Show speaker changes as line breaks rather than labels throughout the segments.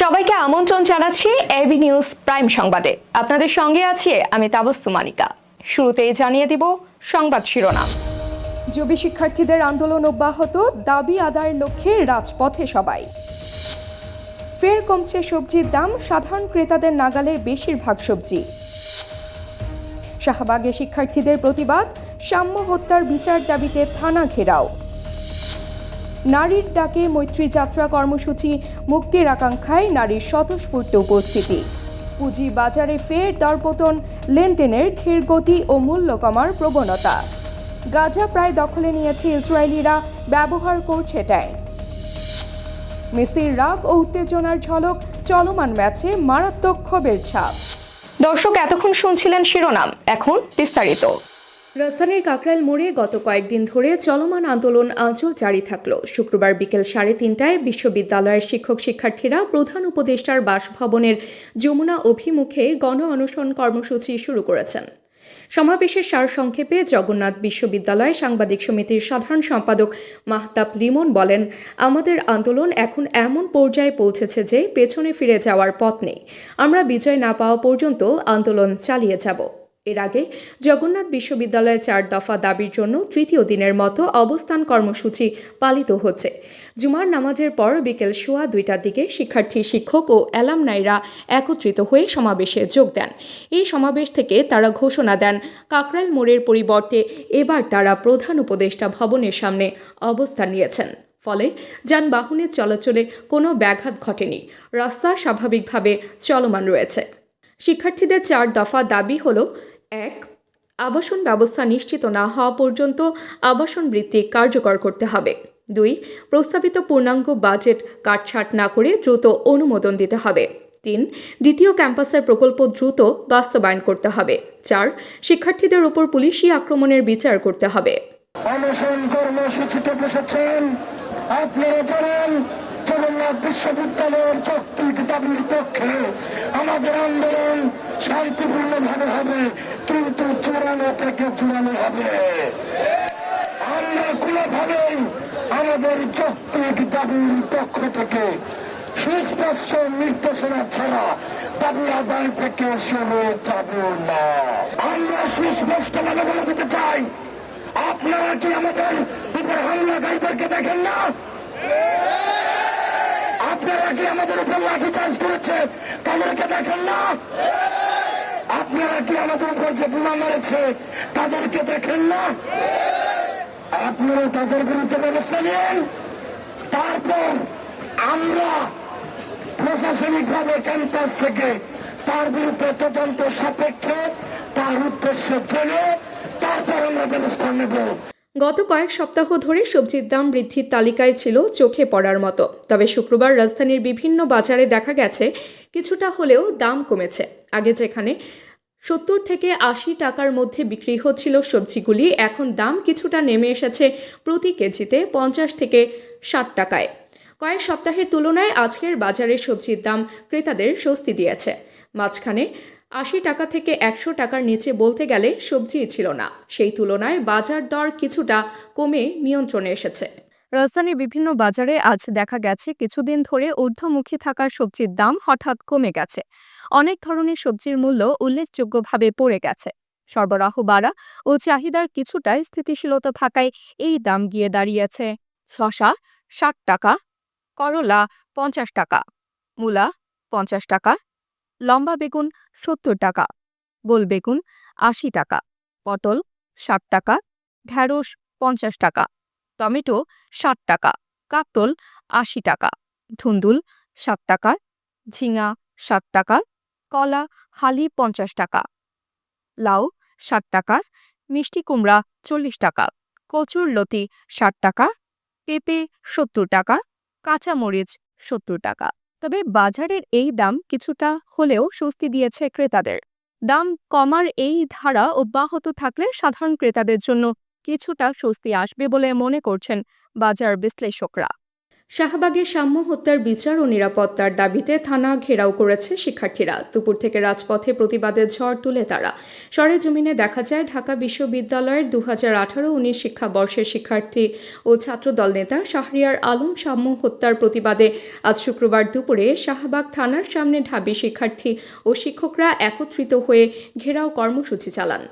সবাইকে আমন্ত্রণ জানাচ্ছি এবি নিউজ প্রাইম সংবাদে। আপনাদের সঙ্গে আছি আমি তাবাস্সুম মানিকা। শুরুতেই জানিয়ে দিব সংবাদ শিরোনাম।
জবি শিক্ষার্থীদের আন্দোলন অব্যাহত, দাবি আদায়ের লক্ষ্যে রাজপথে সবাই। ফের কমছে সবজির দাম, সাধারণ ক্রেতাদের নাগালে বেশিরভাগ সবজি। শাহবাগে শিক্ষার্থীদের প্রতিবাদ, সাম্য হত্যার বিচার দাবিতে থানা ঘেরাও। নারীর ডাকে মৈত্রী যাত্রা কর্মসূচি, মুক্তির আকাঙ্ক্ষায় নারীর স্বতঃস্ফূর্ত উপস্থিতি। পুঁজি বাজারে ফের দরপতন, লেনদেনের ধীর গতি ও মূল্য কমার প্রবণতা। গাজা প্রায় দখলে নিয়েছে ইসরায়েলিরা, ব্যবহার করছে ট্যাঙ্ক। মেসির রাগ ও উত্তেজনার ঝলক, চলমান ম্যাচে মারাত্মক ক্ষোভের ছাপ।
দর্শক, এতক্ষণ শুনছিলেন শিরোনাম, এখন বিস্তারিত।
রাজধানীর কাকরাইল মোড়ে গত কয়েকদিন ধরে চলমান আন্দোলন আজও জারি থাকল। শুক্রবার বিকেল 3:30টায় বিশ্ববিদ্যালয়ের শিক্ষক শিক্ষার্থীরা প্রধান উপদেষ্টার বাসভবনের যমুনা অভিমুখে গণ অনশন কর্মসূচি শুরু করেছেন। সমাবেশের সারসংক্ষেপে জগন্নাথ বিশ্ববিদ্যালয় সাংবাদিক সমিতির সাধারণ সম্পাদক মাহতাব লিমন বলেন, আমাদের আন্দোলন এখন এমন পর্যায়ে পৌঁছেছে যে পেছনে ফিরে যাওয়ার পথ নেই। আমরা বিজয় না পাওয়া পর্যন্ত আন্দোলন চালিয়ে যাব। এর আগে জগন্নাথ বিশ্ববিদ্যালয়ে 4 দফা দাবির জন্য তৃতীয় দিনের মতো অবস্থান কর্মসূচি পালিত হচ্ছে। জুমার নামাজের পর বিকেল 2:15টার দিকে শিক্ষার্থী, শিক্ষক ও অ্যালামনাইরা একত্রিত হয়ে সমাবেশে যোগ দেন। এই সমাবেশ থেকে তারা ঘোষণা দেন, কাকরাইল মোড়ের পরিবর্তে এবার তারা প্রধান উপদেষ্টা ভবনের সামনে অবস্থান নিয়েছেন। ফলে যানবাহনের চলাচলে কোনো ব্যাঘাত ঘটেনি, রাস্তা স্বাভাবিকভাবে চলমান রয়েছে। শিক্ষার্থীদের 4 দফা দাবি হল: 1. আবাসন ব্যবস্থা নিশ্চিত না হওয়া পর্যন্ত আবাসন বৃত্তি কার্যকর করতে হবে। 2. প্রস্তাবিত পূর্ণাঙ্গ বাজেট কাটছাঁট না করে দ্রুত অনুমোদন দিতে হবে। 3. দ্বিতীয় ক্যাম্পাসের প্রকল্প দ্রুত বাস্তবায়ন করতে হবে। 4. শিক্ষার্থীদের উপর পুলিশি আক্রমণের বিচার করতে হবে।
অনশন কর্মসূচিতে বসেছেন আপনারা জানেন, জগন্নাথ বিশ্ববিদ্যালয়ের যৌক্তিক দাবির পক্ষে আমাদের আন্দোলন শান্তিপূর্ণভাবে হবে, কিন্তু জোরালো থেকে জোরালো হবে। আমরা কোনোভাবেই আমাদের যৌক্তিক দাবির পক্ষ থেকে সুস্পষ্ট নির্দেশনা ছাড়া দাবি আদায় থেকে সরে যাব না। আমরা সুস্পষ্টভাবে বলে দিতে চাই, আপনারা কি আমাদের উপর হামলাকারীদেরকে দেখেন না? আপনারা কি আমাদের উপর লাঠিচার্জ করেছে তাদেরকে দেখেন না? আপনারা কি আমাদের উপর যে বোমা মারেছে তাদেরকে দেখেন না? আপনারা তাদের বিরুদ্ধে ব্যবস্থা নিন, তারপর আমরা প্রশাসনিকভাবে ক্যাম্পাস থেকে তার বিরুদ্ধে তদন্ত সাপেক্ষে তার উদ্দেশ্য জেনে তারপর আমরা ব্যবস্থা নেব।
গত কয়েক সপ্তাহ ধরে সবজির দাম বৃদ্ধির তালিকায় ছিল চোখে পড়ার মতো। তবে শুক্রবার রাজধানীর বিভিন্ন বাজারে দেখা গেছে কিছুটা হলেও দাম কমেছে। আগে যেখানে 70 থেকে 80 টাকার মধ্যে বিক্রি হচ্ছিল সবজিগুলি, এখন দাম কিছুটা নেমে এসেছে প্রতি কেজিতে 50 থেকে 60 টাকায়। কয়েক সপ্তাহের তুলনায় আজকের বাজারে সবজির দাম ক্রেতাদের স্বস্তি দিয়েছে। মাঝখানে 80 টাকা থেকে 100 টাকার নিচে বলতে গেলে সবজিই ছিল না। সেই তুলনায় বাজার দর কিছুটা কমে নিয়ন্ত্রণে এসেছে। রাজধানীর বিভিন্ন বাজারে আজ দেখা গেছে কিছুদিন ধরে ঊর্ধ্বমুখী থাকা সবজির দাম হঠাৎ কমে গেছে। অনেক ধরনের সবজির মূল্য উল্লেখযোগ্যভাবে পড়ে গেছে। সরবরাহ বাড়া ও চাহিদার কিছুটা স্থিতিশীলতা থাকায় এই দাম গিয়ে দাঁড়িয়েছে: শসা 60 টাকা, করলা 50 টাকা, মূলা 50 টাকা, লম্বা বেগুন 70 টাকা, গোল বেগুন 80 টাকা, পটল 60 টাকা, ঢেঁড়স 50 টাকা, টমেটো 60 টাকা, কাঁকরোল 80 টাকা, ধুন্দুল 7 টাকা, ঝিঙা 7 টাকা, কলা হালি 50 টাকা, লাউ 60 টাকা, মিষ্টি কুমড়া 40 টাকা, কচুর লতি 60 টাকা, পেঁপে 70 টাকা, কাঁচামরিচ 70 টাকা। তবে বাজারের এই দাম কিছুটা হলেও স্বস্তি দিয়েছে ক্রেতাদের। দাম কমার এই ধারা অব্যাহত থাকলে সাধারণ ক্রেতাদের জন্য কিছুটা স্বস্তি আসবে বলে মনে করছেন বাজার বিশ্লেষকরা। শাহবাগে সাম্য হত্যার বিচার ও নিরাপত্তার দাবিতে থানা ঘেরাও করেছে শিক্ষার্থীরা। দুপুর থেকে রাজপথে প্রতিবাদের ঝড় তুলে তারা। সরেজমিনে দেখা যায় ঢাকা বিশ্ববিদ্যালয়ের 2018-19 শিক্ষাবর্ষের শিক্ষার্থী ও ছাত্রদল নেতা শাহরিয়ার আলম সাম্য হত্যার প্রতিবাদে আজ শুক্রবার দুপুরে শাহবাগ থানার সামনে ঢাবি শিক্ষার্থী ও শিক্ষকরা একত্রিত হয়ে ঘেরাও কর্মসূচি চালান।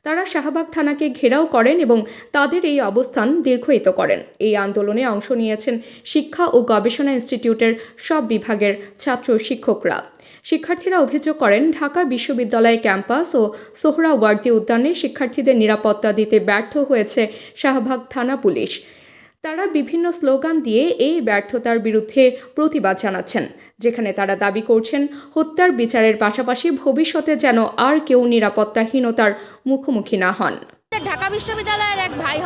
তারা শাহবাগ থানাকে ঘেরাও করেন এবং তাদের এই অবস্থান দীর্ঘায়িত করেন। এই আন্দোলনে অংশ নিয়েছেন শিক্ষা ও গবেষণা ইনস্টিটিউটের সব বিভাগের ছাত্র শিক্ষকরা। শিক্ষার্থীরা অভিযোগ করেন ঢাকা বিশ্ববিদ্যালয় ক্যাম্পাস ও সোহরাওয়ার্দী উদ্যানে শিক্ষার্থীদের নিরাপত্তা দিতে ব্যর্থ হয়েছে শাহবাগ থানা পুলিশ। তারা বিভিন্ন স্লোগান দিয়ে এই ব্যর্থতার বিরুদ্ধে প্রতিবাদ জানাচ্ছেন, যেখানে তারা দাবি করছেন হত্যার বিচারের পাশাপাশি ভবিষ্যতে যেন আর কেউ নিরাপত্তাহীনতার মুখোমুখি না হন।
ঢাকা বিশ্ববিদ্যালয়ের এক ভাইকে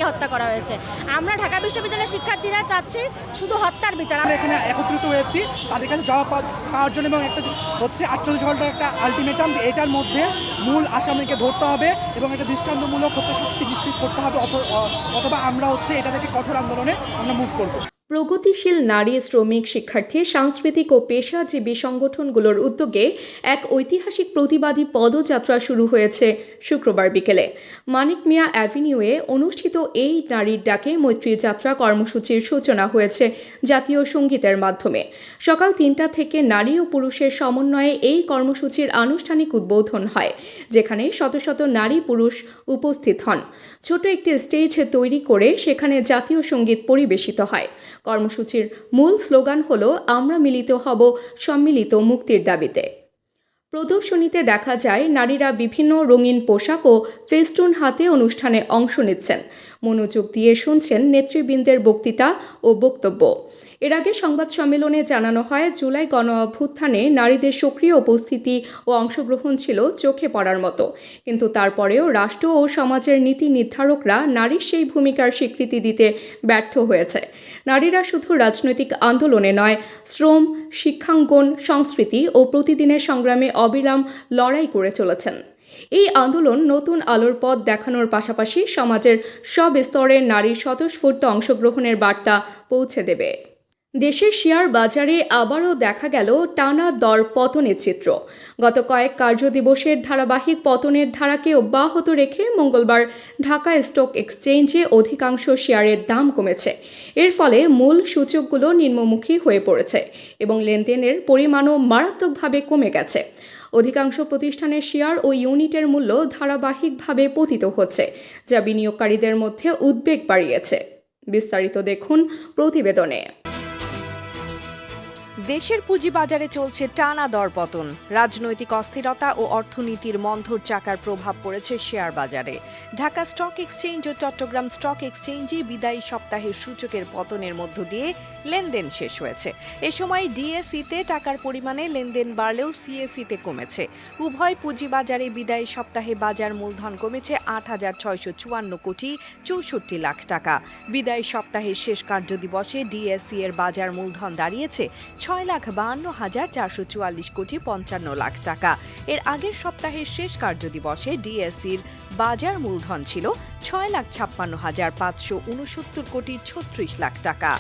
হত্যা করা হয়েছে। আমরা ঢাকা বিশ্ববিদ্যালয়ের শিক্ষার্থীরা চাচ্ছি শুধু হত্যার বিচার।
আমরা এখানে একত্রিত হয়েছি তাদের কাছে জবাব পাওয়ার জন্য, এবং একটা হচ্ছে 48 ঘন্টার একটা আলটিমেটাম যে এটার মধ্যে মূল আসামিকে ধরতে হবে এবং একটা দৃষ্টান্তমূলক শাস্তি নিশ্চিত করতে হবে, অথবা আমরা এটা থেকে কঠোর আন্দোলনে আমরা মুভ করব।
প্রগতিশীল নারী, শ্রমিক, শিক্ষার্থী, সাংস্কৃতিক ও পেশাজীবী সংগঠনগুলোর উদ্যোগে এক ঐতিহাসিক প্রতিবাদী পদযাত্রা শুরু হয়েছে শুক্রবার বিকেলে। মানিক মিয়া অ্যাভিনিউয়ে অনুষ্ঠিত এই নারীর ডাকে মৈত্রী যাত্রা কর্মসূচির সূচনা হয়েছে জাতীয় সঙ্গীতের মাধ্যমে। সকাল 3টা থেকে নারী ও পুরুষের সমন্বয়ে এই কর্মসূচির আনুষ্ঠানিক উদ্বোধন হয়, যেখানে শত শত নারী পুরুষ উপস্থিত হন। ছোট একটি স্টেজ তৈরি করে সেখানে জাতীয় সঙ্গীত পরিবেশিত হয়। কর্মসূচির মূল স্লোগান হল আমরা মিলিত হব সম্মিলিত মুক্তির দাবিতে। প্রদর্শনীতে দেখা যায় নারীরা বিভিন্ন রঙিন পোশাক ও ফেস্টুন হাতে অনুষ্ঠানে অংশ নিচ্ছেন, মনোযোগ দিয়ে শুনছেন নেতৃবৃন্দের বক্তৃতা ও বক্তব্য। এর আগে সংবাদ সম্মেলনে জানানো হয়, জুলাই গণ অভ্যুত্থানে নারীদের সক্রিয় উপস্থিতি ও অংশগ্রহণ ছিল চোখে পড়ার মতো, কিন্তু তারপরেও রাষ্ট্র ও সমাজের নীতি নির্ধারকরা নারীর সেই ভূমিকার স্বীকৃতি দিতে ব্যর্থ হয়েছে। নারীরা শুধু রাজনৈতিক আন্দোলনে নয়, শ্রম, শিক্ষাঙ্গন, সংস্কৃতি ও প্রতিদিনের সংগ্রামে অবিরাম লড়াই করে চলেছেন। এই আন্দোলন নতুন আলোর পথ দেখানোর পাশাপাশি সমাজের সব স্তরের নারীর স্বতঃস্ফূর্ত অংশগ্রহণের বার্তা পৌঁছে দেবে। দেশের শেয়ার বাজারে আবারও দেখা গেল টানা দর পতনের চিত্র। গত কয়েক কার্যদিবসের ধারাবাহিক পতনের ধারাকে অব্যাহত রেখে মঙ্গলবার ঢাকা স্টক এক্সচেঞ্জে অধিকাংশ শেয়ারের দাম কমেছে। এর ফলে মূল সূচকগুলো নিম্নমুখী হয়ে পড়েছে এবং লেনদেনের পরিমাণও মারাত্মকভাবে কমে গেছে। অধিকাংশ প্রতিষ্ঠানের শেয়ার ও ইউনিটের মূল্য ধারাবাহিকভাবে পতিত হচ্ছে, যা বিনিয়োগকারীদের মধ্যে উদ্বেগ বাড়িয়েছে। বিস্তারিত দেখুন প্রতিবেদনে।
দেশের পুঁজিবাজারে চলছে টানা দরপতন। রাজনৈতিক অস্থিরতা ও অর্থনীতির মন্থর চাকার প্রভাব পড়েছে শেয়ার বাজারে। ঢাকা স্টক এক্সচেঞ্জ ও চট্টগ্রাম স্টক এক্সচেঞ্জে বিদায়ী সপ্তাহের সূচকের পতনের মধ্য দিয়ে লেনদেন শেষ হয়েছে। এ সময় ডিএসইতে টাকার পরিমাণে লেনদেন বাড়লেও সিএসইতে কমেছে। উভয় পুঁজিবাজারে বিদায়ী সপ্তাহে বাজার মূলধন কমেছে 8,654 কোটি 64 লাখ টাকা। বিদায়ী সপ্তাহের শেষ কার্যদিবসে ডিএসই এর বাজার মূলধন দাঁড়িয়েছে 6,52,444 কোটি 55 লাখ টাকা। এর আগের সপ্তাহের শেষ কার্যদিবসে ডিএসইর বাজার মূলধন ছিল 6,56,569 কোটি 36 লাখ টাকা।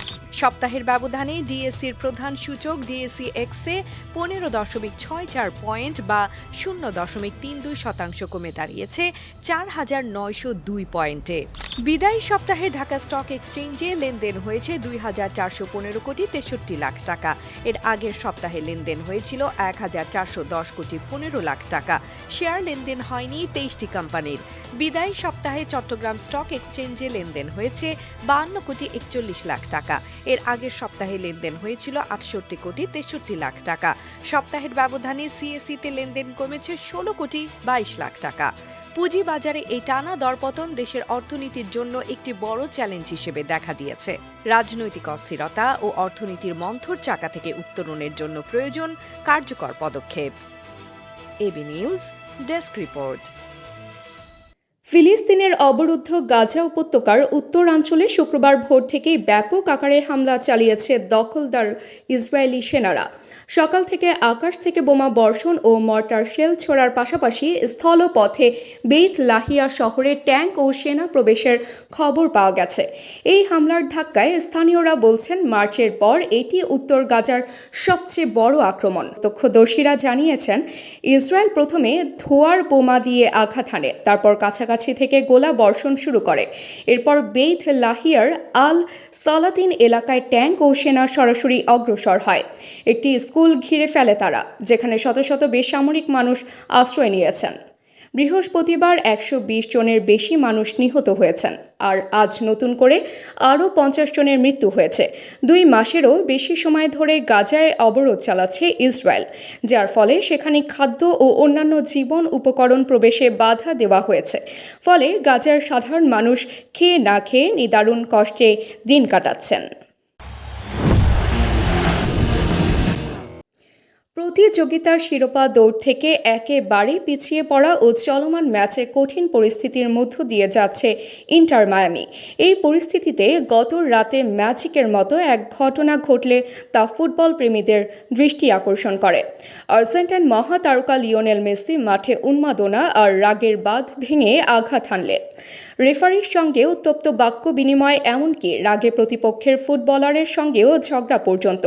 সপ্তাহের ব্যবধানে ডিএসইর প্রধান সূচক ডিএসই এক্সে 15.64 পয়েন্ট বা 0.32% কমে দাঁড়িয়েছে 4,902 পয়েন্টে। বিদায়ী সপ্তাহে ঢাকা স্টক এক্সচেঞ্জে লেনদেন হয়েছে 2,415 কোটি 63 লাখ টাকা। এর আগের সপ্তাহে লেনদেন হয়েছিল 1,410 কোটি 15 লাখ টাকা। শেয়ার লেনদেন হয়নি 23টি কোম্পানির। বিদায়ী সপ্তাহে চট্টগ্রাম স্টক এক্সচেঞ্জে লেনদেন হয়েছে 52 কোটি 41 লাখ টাকা। এর আগের সপ্তাহে লেনদেন হয়েছিল 68 কোটি 63 লাখ টাকা। সপ্তাহের ব্যবধানে সিএসইতে লেনদেন কমেছে 16 কোটি 22 লাখ টাকা। পুঁজিবাজারে এই টানা দরপতন দেশের অর্থনীতির জন্য একটি বড় চ্যালেঞ্জ হিসেবে দেখা দিয়েছে। রাজনৈতিক অস্থিরতা ও অর্থনীতির মন্থর চাকা থেকে উত্তরণের জন্য প্রয়োজন কার্যকর পদক্ষেপ। AB news desk report.
ফিলিস্তিনের অবরুদ্ধ গাজা উপত্যকার উত্তরাঞ্চলে শুক্রবার ভোর থেকেই ব্যাপক আকারে হামলা চালিয়েছে দখলদার ইসরায়েলি সেনারা। সকাল থেকে আকাশ থেকে বোমা বর্ষণ ও মর্টার শেল ছোড়ার পাশাপাশি স্থলপথে বেইত লাহিয়া শহরে ট্যাঙ্ক ও সেনা প্রবেশের খবর পাওয়া গেছে। এই হামলার ধাক্কায় স্থানীয়রা বলছেন মার্চের পর এটি উত্তর গাজার সবচেয়ে বড় আক্রমণ। প্রত্যক্ষদর্শীরা জানিয়েছেন ইসরায়েল প্রথমে ধোঁয়ার বোমা দিয়ে আঘাত হানে, তারপর কাছাকাছি থেকে গোলা বর্ষণ শুরু করে। এরপর বেইত লাহিয়ার আল সালাতিন এলাকায় ট্যাঙ্ক ও সেনা সরাসরি অগ্রসর হয়। একটি স্কুল ঘিরে ফেলে তারা, যেখানে শত শত বেসামরিক মানুষ আশ্রয় নিয়েছেন। বৃহস্পতিবার 120 জনের বেশি মানুষ নিহত হয়েছেন, আর আজ নতুন করে আরও 50 জনের মৃত্যু হয়েছে। 2 মাসেরও বেশি সময় ধরে গাজায় অবরোধ চালাচ্ছে ইসরায়েল, যার ফলে সেখানে খাদ্য ও অন্যান্য জীবন উপকরণ প্রবেশে বাধা দেওয়া হয়েছে। ফলে গাজার সাধারণ মানুষ খেয়ে না খেয়ে নিদারুণ কষ্টে দিন কাটাচ্ছেন। প্রতিযোগিতার শিরোপা দৌড় থেকে একেবারে পিছিয়ে পড়া ও চলমান ম্যাচে কঠিন পরিস্থিতির মধ্য দিয়ে যাচ্ছে ইন্টার মায়ামি। এই পরিস্থিতিতে গত রাতে ম্যাজিকের মতো এক ঘটনা ঘটলে তা ফুটবল প্রেমীদের দৃষ্টি আকর্ষণ করে। আর্জেন্টাইন মহাতারকা লিওনেল মেসি মাঠে উন্মাদনা আর রাগের বাঁধ ভেঙে আঘাত হানলেন। রেফারির সঙ্গে উত্তপ্ত বাক্য বিনিময়, এমনকি রাগে প্রতিপক্ষের ফুটবলারের সঙ্গেও ঝগড়া পর্যন্ত।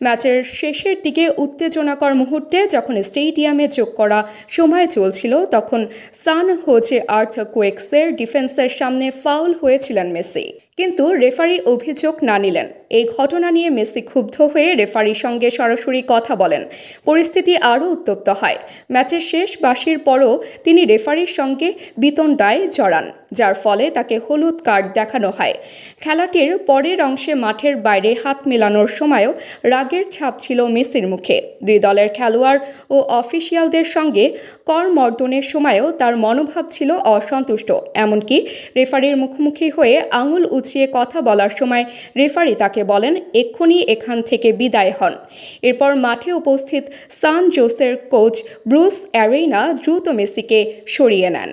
ম্যাচের শেষের দিকে উত্তেজনাকর মুহূর্তে যখন স্টেডিয়ামে যোগ করা সময় চলছিল, তখন সান হোজে আর্থকোয়েক্সের ডিফেন্সের সামনে ফাউল হয়েছিলেন মেসি, কিন্তু রেফারি অভিযোগ না নিলেন। এই ঘটনা নিয়ে মেসি ক্ষুব্ধ হয়ে রেফারির সঙ্গে সরাসরি কথা বলেন। পরিস্থিতি আরও উত্তপ্ত হয়। ম্যাচের শেষ বাঁশির পরও তিনি রেফারির সঙ্গে বিতণ্ডায় জড়ান, যার ফলে তাকে হলুদ কার্ড দেখানো হয়। খেলাটির পরের অংশে মাঠের বাইরে হাত মেলানোর সময়ও রাগের ছাপ ছিল মেসির মুখে। 2 দলের খেলোয়াড় ও অফিসিয়ালদের সঙ্গে করমর্দনের সময়ও তার মনোভাব ছিল অসন্তুষ্ট। এমনকি রেফারির মুখোমুখি হয়ে আঙুল উঁচিয়ে কথা বলার সময় রেফারি তাকে বলেন এক্ষুনি এখান থেকে বিদায় হন। এরপর মাঠে উপস্থিত সান জোসের কোচ ব্রুস অ্যারেনা দ্রুত মেসিকে সরিয়ে নেন।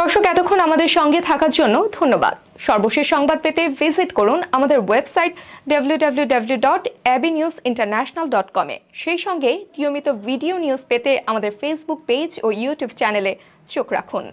দর্শক, এতক্ষণ আমাদের সঙ্গে থাকার জন্য ধন্যবাদ। সর্বশেষ সংবাদ পেতে ভিজিট করুন আমাদের ওয়েবসাইট www.abnewsinternational.com এ। সেই সঙ্গে নিয়মিত ভিডিও নিউজ পেতে আমাদের ফেসবুক পেজ ও ইউটিউব চ্যানেলে চোখ রাখুন।